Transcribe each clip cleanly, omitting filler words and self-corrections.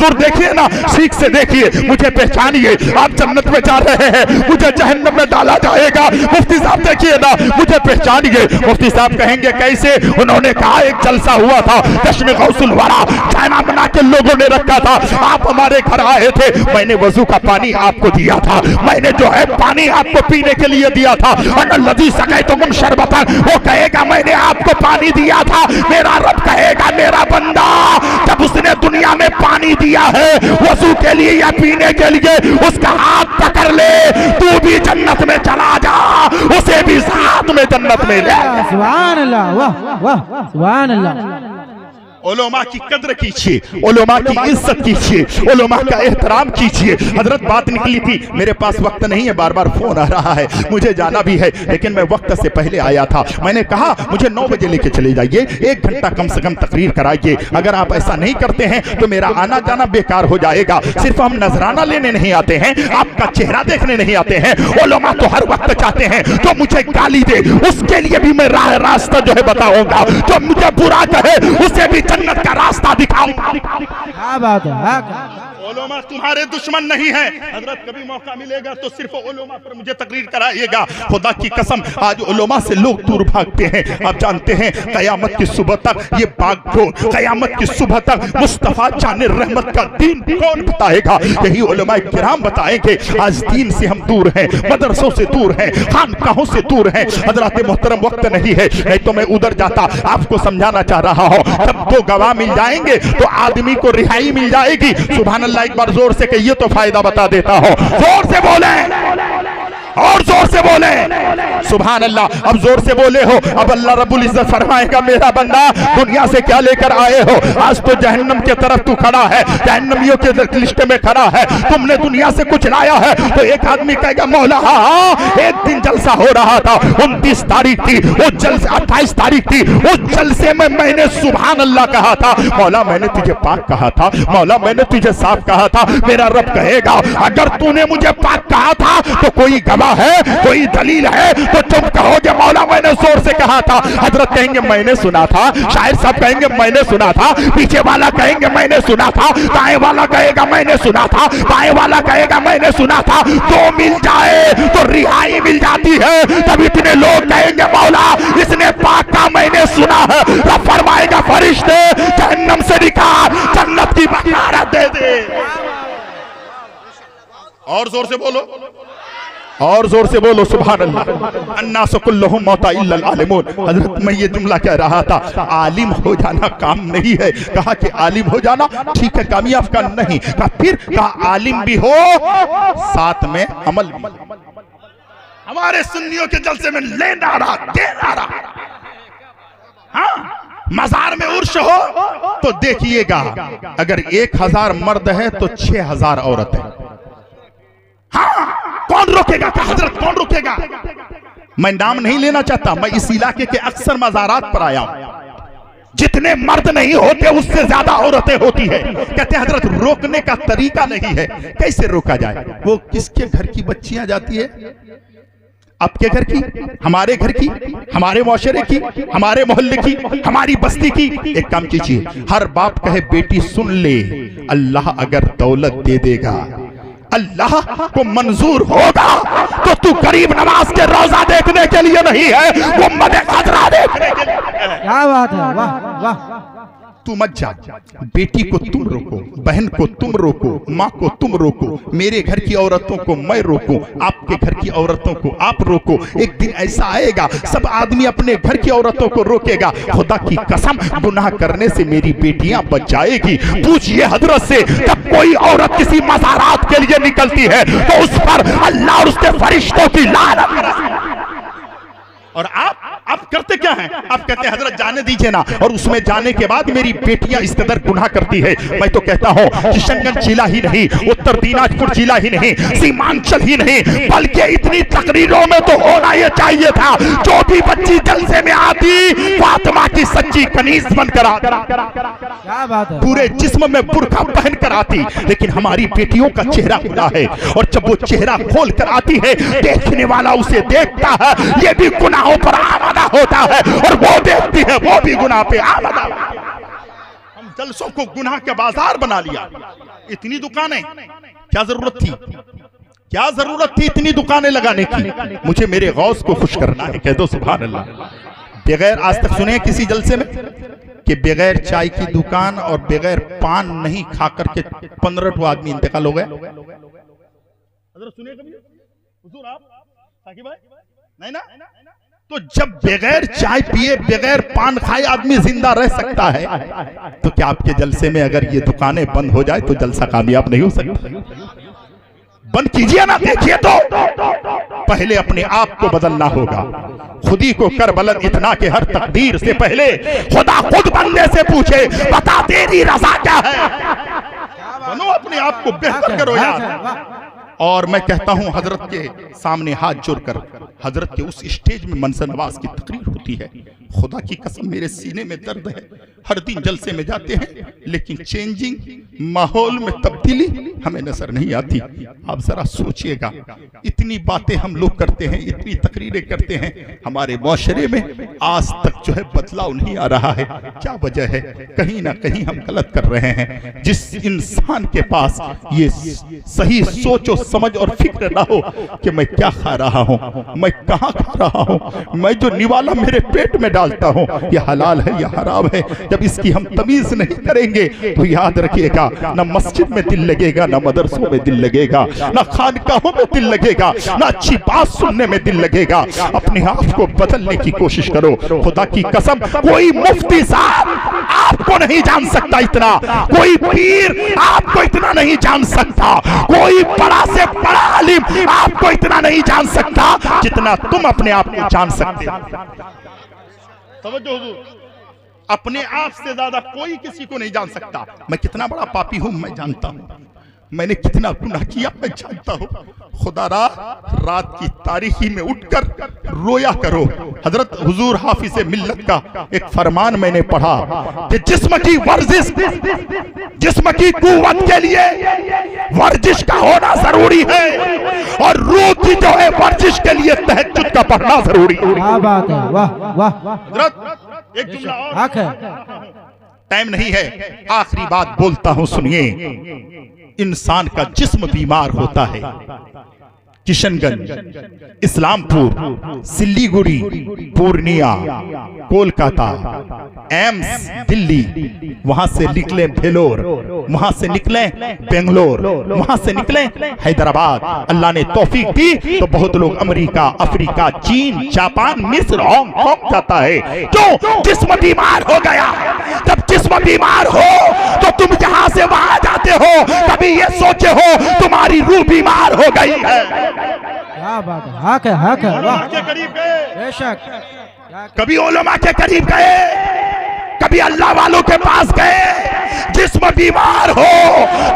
हुजूर देखिए ना, सीख से देखिए, मुझे पहचानिए, आप जन्नत में जा रहे हैं, मुझे जहन्नम में डाला जाएगा। मुफ्ती साहब देखिए ना, मुझे पहचानिए। मुफ्ती साहब कहेंगे कैसे? उन्होंने कहा एक जलसा हुआ था, जश्न गौसुल वरा, खाना बना के लोगों ने रखा था, आप हमारे घर आए थे, मैंने वजू का पानी आपको दिया था, मैंने जो है पानी आपको पीने के लिए दिया था। लदी सके तो गुम शरबतन, वो कहेगा मैंने आपको पानी दिया था। मेरा रब कहेगा मेरा बंदा जब उसने दुनिया में पानी दिया है वजू के लिए या पीने के लिए, उसका हाथ पकड़ ले, तू भी जन्नत में चला जा, उसे भी साथ में जन्नत में ले। सुभान अल्लाह, वाह वाह, सुभान अल्लाह। उलमा की कद्र कीजिए, उलमा की इज्जत कीजिए, उलमा का एहतराम कीजिए। हजरत बात निकली थी, मेरे पास वक्त नहीं है, बार बार फोन आ रहा है, मुझे जाना भी है, लेकिन मैं वक्त से पहले आया था। मैंने कहा मुझे 9 बजे लेके चले जाइए, 1 घंटा कम से कम तकरीर कराइए। अगर आप ऐसा नहीं करते हैं तो मेरा आना जाना बेकार हो जाएगा। सिर्फ हम नजराना लेने नहीं आते हैं, आपका चेहरा देखने नहीं आते हैं। उलमा तो हर वक्त चाहते हैं जो मुझे गाली दे उसके लिए भी मैं रास्ता जो है बताऊंगा, जो मुझे बुरा कहे उसे भी जन्नत का रास्ता दिखाऊंगा। क्या बात है? उलमा तुम्हारे दुश्मन नहीं है। हजरत कभी मौका मिलेगा तो सिर्फ उलमा पर मुझे तकरीर कराइएगा। खुदा की कसम आज उलमा से लोग दूर भागते हैं। आप जानते हैं कयामत की सुबह तक ये बागडोर, कयामत की सुबह तक मुस्तफा जाने रहमत का दीन कौन बताएगा? यही उलमा किराम बताएंगे। आज दीन से हम दूर हैं, मदरसों से दूर हैं, खानकाहों से दूर हैं। हजरत मोहतरम वक्त नहीं है, नहीं तो मैं उधर जाता। आपको समझाना चाह रहा हूं, जब 2 गवाह मिल जाएंगे तो आदमी को रिहाई मिल जाएगी। सुभान अल्लाह एक बार जोर से कहिए तो फायदा बता देता हूं। जोर से बोले और जोर से बोले सुभान अल्लाह। अब जोर से बोले हो, अब अल्लाह रब्बुल इज्जत फरमाएगा मेरा बंदा दुनिया से क्या लेकर आए हो? आज तो जहन्नम की तरफ तू खड़ा है, जहन्नमियों के लिस्ट में खड़ा है, तुमने दुनिया से कुछ लाया है? तो एक आदमी कहेगा मौला हाँ, एक दिन जलसा हो रहा था, 29 तारीख थी, वो जलसे 28 तारीख थी, उस जलसे में मैंने सुभान अल्लाह कहा था। मौला मैंने तुझे पाक कहा था, मौला मैंने तुझे साफ कहा था। मेरा रब कहेगा अगर तूने मुझे पाक कहा था तो कोई गवाह है, कोई दलील है? तो तुम कहोगे मौला मैंने जोर से कहा था। हजरत कहेंगे मैंने सुना था, शायर साहब कहेंगे मैंने सुना था, पीछे वाला कहेंगे मैंने सुना था, दाएं वाला कहेगा मैंने सुना था, बाएं वाला कहेगा मैंने सुना था। तो मिल जाए तो रिहाई मिल जाती है। तब इतने लोग कहेंगे मौला इसने पाक का मैंने सुना है। रब फरमाएगा फरिश्ते जहन्नम से निकाल, जन्नत की बशारत दे दे। और जोर से बोलो, और जोर से बोलो सुभान अल्लाह। अन्नास कुल्लुहुम मौता इल्लल आलिमून। हजरत मैं ये जुमला कह रहा था, आलिम हो जाना काम नहीं है। कहा कि आलिम हो जाना ठीक है, कामयाब का नहीं। कहा फिर कहा आलिम भी हो साथ में अमल भी। हमारे सुन्नियों के जलसे में ले नारा दे नारा। हाँ मजार में उर्श हो तो देखिएगा अगर 1000 मर्द है तो 6000 औरत है। हाँ कौन रोकेगा? हजरत कौन रोकेगा? मैं नाम नहीं लेना चाहता, मैं इस इलाके के अक्सर मजारात पर आया हूं। जितने मर्द नहीं होते उससे ज्यादा औरतें होती है। कहते हैं हजरत रोकने का तरीका नहीं है। कैसे रोका जाए? वो किसके घर की बच्चियां जाती है? आपके घर की, हमारे घर की, हमारे मुआशरे की, हमारे मोहल्ले की, हमारी बस्ती की। एक काम कीजिए, हर बाप कहे बेटी सुन ले, अल्लाह अगर दौलत दे देगा, अल्लाह को मंजूर होगा तो तू गरीब नवाज के रोजा देखने के लिए नहीं है, वो मदे खतरा देखने के लिए है। क्या बात है? वाह वाह। तू मत जा, बेटी को तुम रोको, बहन को तुम रोको, माँ को तुम रोको, मेरे घर की औरतों को मैं रोकूं, आपके घर की औरतों को आप रोको। एक दिन ऐसा आएगा सब आदमी अपने घर की औरतों को रोकेगा। खुदा की कसम गुनाह करने से मेरी बेटियां बच जाएगी। पूछिए हजरत से, जब कोई औरत किसी मज़ारात के लिए निकलती है तो उस पर अल्लाह और उसके फरिश्तों की लानत। और आप करते क्या हैं? आप कहते हैं हजरत जाने दीजिए ना, और उसमें जाने के बाद मेरी बेटियां इस कदर गुनाह करती है। मैं तो कहता हूं किशनगंज जिला ही नहीं, उत्तर दिनाजपुर जिला ही नहीं, सीमांचल ही नहीं, बल्कि इतनी तकरीरों में तो होना यह चाहिए था। जो भी बच्ची जलसे में आती फातिमा की सच्ची कनीज बनकर आती, क्या बात है? पूरे जिस्म में बुर्का पहन कर आती। लेकिन हमारी बेटियों का चेहरा खुला है, और जब वो चेहरा खोल कर आती है देखने वाला उसे देखता है, ये भी गुनाहों पर आमादा होता है, और वो देखती है वो भी गुनाह पे आमादा। हम जलसों को गुनाह के बाजार बना लिया। इतनी दुकानें, क्या जरूरत थी? क्या जरूरत थी इतनी दुकानें लगाने की? मुझे मेरे गौस को खुश करना है, कह दो सुभान अल्लाह। बगैर, आज तक सुने किसी जलसे में कि बगैर चाय की दुकान और बगैर पान नहीं खा करके 15 आदमी इंतकाल हो गए? सुने कभी हुजूर आप साकिब भाई? नहीं ना? तो जब बगैर चाय पिए बगैर पान खाए आदमी जिंदा रह सकता है, तो क्या आपके जलसे में अगर ये दुकानें बंद हो जाए तो जलसा कामयाब नहीं हो सकता? बंद कीजिए ना, देखिए तो पहले अपने आप को बदलना होगा। खुदी को कर बुलंद इतना कि हर तकदीर से पहले खुदा खुद बंदे से पूछे, बता तेरी रज़ा क्या है। बनो अपने आप को बेहतर करो यार। और मैं कहता हूं हजरत के सामने हाथ जोड़कर, हजरत के उस स्टेज में मंजर नवाज की तकरीर होती है। खुदा की कसम मेरे सीने में दर्द है। हर दिन जलसे में जाते हैं लेकिन चेंजिंग माहौल में तब्दीली हमें नजर नहीं आती। आप जरा सोचिएगा, इतनी बातें हम लोग करते हैं, इतनी तकरीरें करते हैं, हमारे मुआशरे में आज तक जो है बदलाव नहीं आ रहा है। क्या वजह है? कहीं ना कहीं हम गलत कर रहे हैं। जिस इंसान के पास ये सही सोचो समझ और फिक्र ना हो कि मैं क्या खा रहा हूं, मैं कहां खा रहा हूं, मैं जो निवाला मेरे पेट में डालता हूं ये हलाल है या हराम है, जब इसकी हम तमीज नहीं करेंगे तो याद रखिएगा ना मस्जिद में दिल लगेगा, ना मदरसों में दिल लगेगा, ना खानकाहों में दिल लगेगा, ना अच्छी बात सुनने में दिल लगेगा। अपने आप को बदलने की कोशिश करो। खुदा की कसम कोई मुफ्ती साहब आपको नहीं जान सकता इतना, कोई पीर आपको इतना नहीं जान सकता, कोई बड़ा से बड़ा आलिम आपको इतना नहीं जान सकता जितना तुम अपने आप को जान सकते हो। समझो हुजूर, अपने आप से ज्यादा कोई किसी को नहीं जान सकता। मैं कितना बड़ा पापी हूं मैं जानता हूं, मैंने कितना गुनाह किया मैं जानता हूं। खुदा रात की तारीखी में उठकर रोया करो। हजरत हुजूर हाफिज मिल्लत का एक फरमान मैंने पढ़ा कि जिस्म की वर्जिश, जिस्म की कुव्वत के लिए वर्जिश का होना जरूरी है और रूह की जो है वर्जिश के लिए तहज्जुद का पढ़ना जरूरी है। क्या बात है, वाह वाह। हजरत एक जुमला और, टाइम नहीं है, आखिरी बात बोलता हूं सुनिए। इंसान का जिस्म बीमार होता है। किशनगंज, इस्लामपुर, सिल्लीगुड़ी, पूर्णिया, कोलकाता, एम्स दिल्ली, वहां से निकले भेलोर, वहां से निकले बेंगलोर, वहां से निकले हैदराबाद। अल्लाह ने तौफीक दी तो बहुत लोग अमेरिका, अफ्रीका, चीन, जापान, मिस्र, हांगकांग जाता है। क्यों? जिस्म बीमार हो गया। जब जिस्म बीमार हो तो तुम जहां से वहां जाते हो, कभी ये सोचे हो तुम्हारी रूह बीमार हो गई है। क्या बात है, हक है, हक है, वाह। के करीब गए, बेशक। कभी उलमा के करीब गए, कभी अल्लाह वालों के पास गए। जिस्म बीमार हो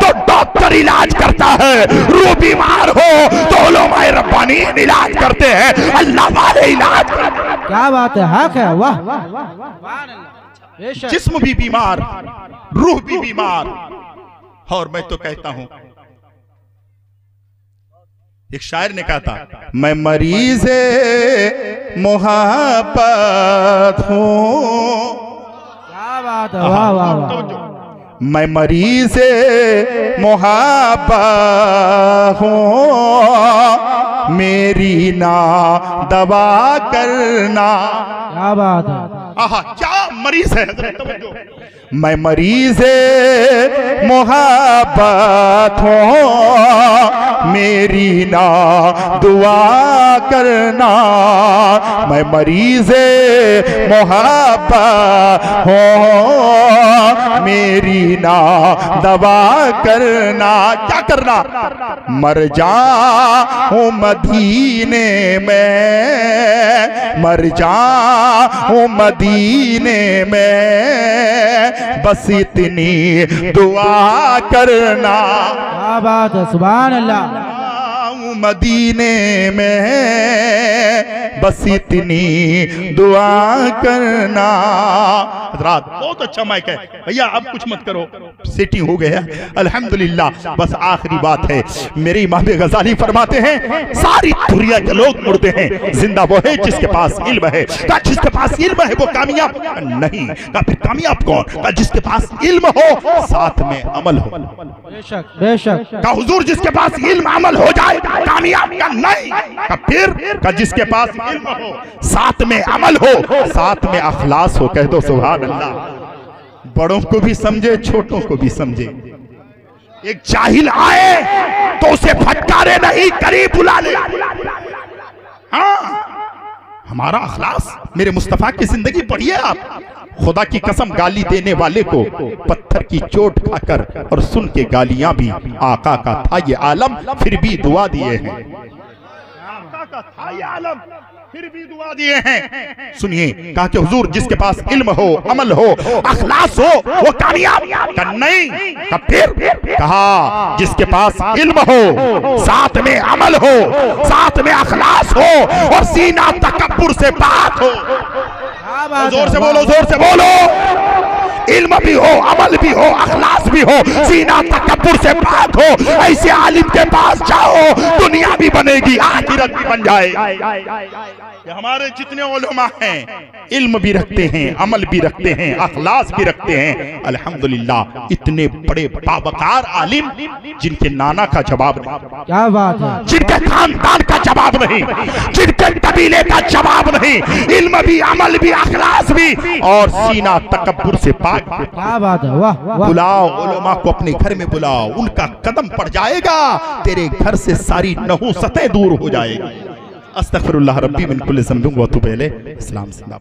तो डॉक्टर इलाज करता है, रूह बीमार हो तो उलमाए रब्बानी इलाज करते हैं, अल्लाह वाले इलाज करते हैं। क्या बात है, हक है, वाह। जिस्म भी बीमार, रूह भी बीमार। और मैं तो कहता हूं, एक शायर ने कहा था, मैं मरीज़े मोहब्बत हूं। क्या बात है, वाह वाह वाह। मैं मरीज़े मोहब्बत हूं, मेरी ना दवा करना। क्या बात है, आहा क्या मरीज है। मैं मरीज़े मोहब्बत हूं, मेरी ना दुआ करना। मैं मरीज़े मोहब्बत हूं, मेरी ना दवा करना। क्या करना? मर जाऊं मदीने में, मर जाऊं मदीने में, बस इतनी दुआ करना। क्या बात है, सुभान अल्लाह। हूँ मदीने में, बस इतनी दुआ करना। हज़रात बहुत अच्छा माइक है भैया, अब कुछ मत करो, सेटिंग हो गया अल्हम्दुलिल्लाह। बस आखिरी बात है, मेरे इमाम गजाली फरमाते हैं सारी दुनिया के लोग मुर्दे हैं, जिंदा वो है जिसके पास इल्म है। का जिसके पास इल्म है वो कामयाब नहीं, का फिर कामयाब कौन? का जिसके पास इल्म हो साथ में अमल हो। बेशक बेशक। का हुजूर जिसके पास इल्म अमल हो जाए कामयाब का नहीं, का फिर का जिसके पास इल्म हो साथ में अमल हो, साथ में अखलास हो। कह दो सुभान अल्लाह। बड़ों को भी समझे, छोटों को भी समझे। एक जाहिल आए तो उसे फटकारे नहीं, करीब बुला ले। हाँ, हमारा अखलास, मेरे मुस्तफा की जिंदगी पढ़िए आप। खुदा की कसम, गाली देने वाले को पत्थर की चोट खाकर और सुन के गालियां भी आका का था ये आलम, फिर भी दुआ दिए हैं। आका का था ये आलम, फिर भी दुआ दिए हैं। सुनिए, कहा कि हुजूर जिसके पास इल्म हो, अमल हो, अखलास हो, वो कामयाब का नहीं। का फिर कहा जिसके पास इल्म हो, साथ में अमल हो, साथ में अखलास हो और सीना तकब्बुर से पाक हो। जोर से बोलो, जोर से बोलो। इल्म भी हो, अमल भी हो, अखलास भी हो, सीना तकब्बुर से पाक हो। ऐसे आलिम के पास जाओ, दुनिया भी बनेगी, आखिरत भी बन जाए। हमारे जितने उलमा हैं, इल्म भी रखते हैं, अमल भी रखते हैं, अखलास भी रखते हैं। अल्हम्दुलिल्लाह, इतने बड़े बावकार आलिम जिनके नाना का जवाब नहीं, क्या बात है, जिनके खानदान का जवाब नहीं, जिनके कबीले का जवाब नहीं, इल्म भी, अमल भी, अखलास भी और सीना तकब्बुर से पाक। क्या बात है, वाह वाह। बुलाओ उलमा को अपने घर में बुलाओ, उनका कदम पड़ जाएगा, तेरे घर से सारी नहुसतें दूर हो जाएगी। अस्तगफिरुल्लाह रब्बी मिन कुल्लि ज़ंबिन व अतूबु इलैह। इस्लाम जिंदाबाद।